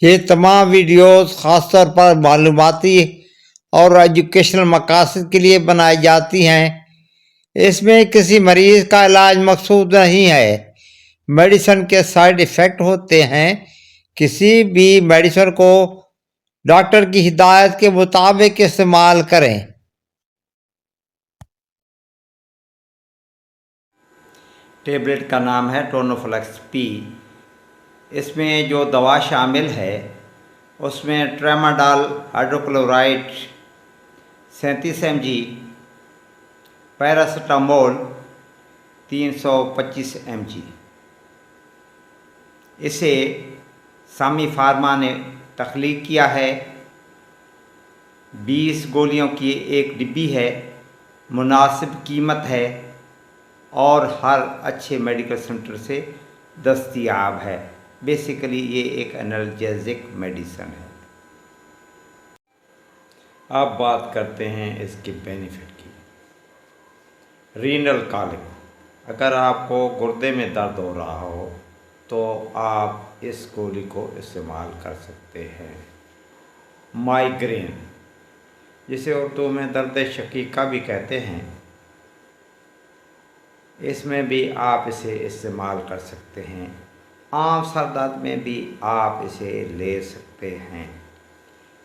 یہ تمام ویڈیوز خاص طور پر معلوماتی اور ایجوکیشنل مقاصد کے لیے بنائی جاتی ہیں۔ اس میں کسی مریض کا علاج مقصود نہیں ہے۔ میڈیسن کے سائیڈ ایفیکٹ ہوتے ہیں۔ کسی بھی میڈیسن کو ڈاکٹر کی ہدایت کے مطابق استعمال کریں۔ ٹیبلٹ کا نام ہے ٹونوفلیکس پی۔ اس میں جو دوا شامل ہے اس میں ٹریماڈال ہائیڈروکلورائڈ 37 mg، پیراسیٹامول 325 mg۔ اسے سامی فارما نے تخلیق کیا ہے۔ 20 گولیوں کی ایک ڈبی ہے، مناسب قیمت ہے اور ہر اچھے میڈیکل سینٹر سے دستیاب ہے۔ بیسیکلی یہ ایک انالجیزک میڈیسن ہے۔ اب بات کرتے ہیں اس کے بینیفٹ کی۔ رینل کالک، اگر آپ کو گردے میں درد ہو رہا ہو تو آپ اس گولی کو استعمال کر سکتے ہیں۔ مائیگرین، جسے اردو میں درد شقیقہ بھی کہتے ہیں، اس میں بھی آپ اسے استعمال کر سکتے ہیں۔ عام سر درد میں بھی آپ اسے لے سکتے ہیں۔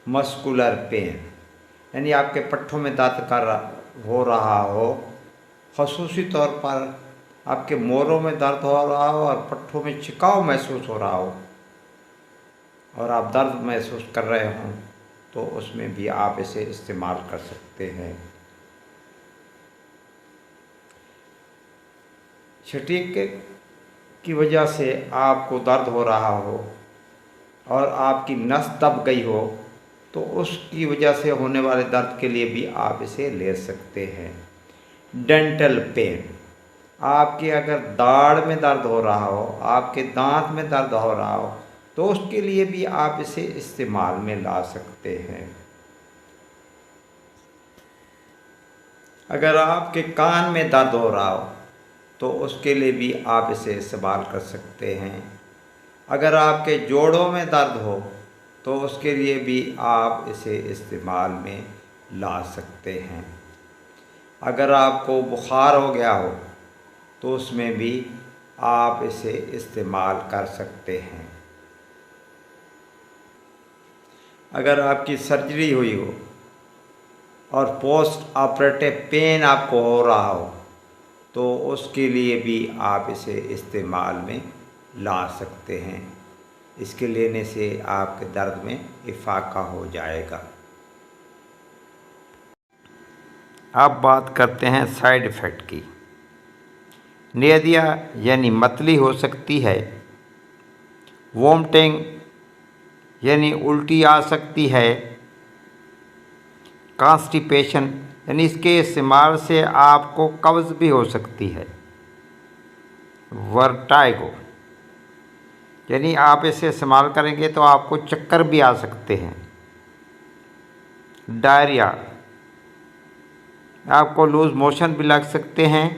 مسکولر پین، یعنی آپ کے پٹھوں میں درد ہو رہا ہو، خصوصی طور پر آپ کے موڑوں میں درد ہو رہا ہو اور پٹھوں میں چکاؤ محسوس ہو رہا ہو اور آپ درد محسوس کر رہے ہوں تو اس میں بھی آپ اسے استعمال کر سکتے ہیں۔ سٹیک کی وجہ سے آپ کو درد ہو رہا ہو اور آپ کی نس دب گئی ہو تو اس کی وجہ سے ہونے والے درد کے لیے بھی آپ اسے لے سکتے ہیں۔ ڈینٹل پین، آپ کے اگر داڑھ میں درد ہو رہا ہو، آپ کے دانت میں درد ہو رہا ہو تو اس کے لیے بھی آپ اسے استعمال میں لا سکتے ہیں۔ اگر آپ کے کان میں درد ہو رہا ہو تو اس کے لیے بھی آپ اسے استعمال کر سکتے ہیں۔ اگر آپ کے جوڑوں میں درد ہو تو اس کے لیے بھی آپ اسے استعمال میں لا سکتے ہیں۔ اگر آپ کو بخار ہو گیا ہو تو اس میں بھی آپ اسے استعمال کر سکتے ہیں۔ اگر آپ کی سرجری ہوئی ہو اور پوسٹ آپریٹو پین آپ کو ہو رہا ہو تو اس کے لیے بھی آپ اسے استعمال میں لا سکتے ہیں۔ اس کے لینے سے آپ کے درد میں افاقہ ہو جائے گا۔ اب بات کرتے ہیں سائیڈ ایفیکٹ کی۔ نیدیا یعنی متلی ہو سکتی ہے، وومٹنگ یعنی الٹی آ سکتی ہے، کانسٹیپیشن یعنی اس کے استعمال سے آپ کو قبض بھی ہو سکتی ہے، ورٹائگو یعنی آپ اسے استعمال کریں گے تو آپ کو چکر بھی آ سکتے ہیں، ڈائریا آپ کو لوز موشن بھی لگ سکتے ہیں۔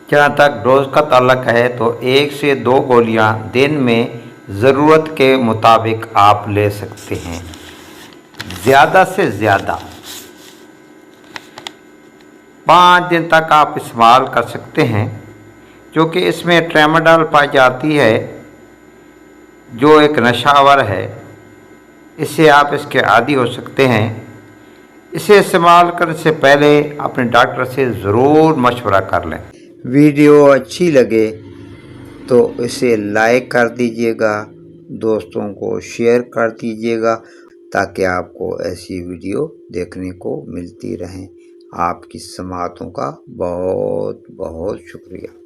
جہاں تک ڈوز کا تعلق ہے تو 1 سے 2 گولیاں دن میں ضرورت کے مطابق آپ لے سکتے ہیں۔ زیادہ سے زیادہ 5 دن تک آپ استعمال کر سکتے ہیں، کیونکہ اس میں ٹریماڈال پائی جاتی ہے جو ایک نشہ آور ہے۔ اس سے آپ اس کے عادی ہو سکتے ہیں۔ اسے استعمال کرنے سے پہلے اپنے ڈاکٹر سے ضرور مشورہ کر لیں۔ ویڈیو اچھی لگے تو اسے لائک کر دیجیے گا، دوستوں کو شیئر کر دیجیے گا تاکہ آپ کو ایسی ویڈیو دیکھنے کو ملتی رہیں۔ آپ کی سماعتوں کا بہت بہت شکریہ۔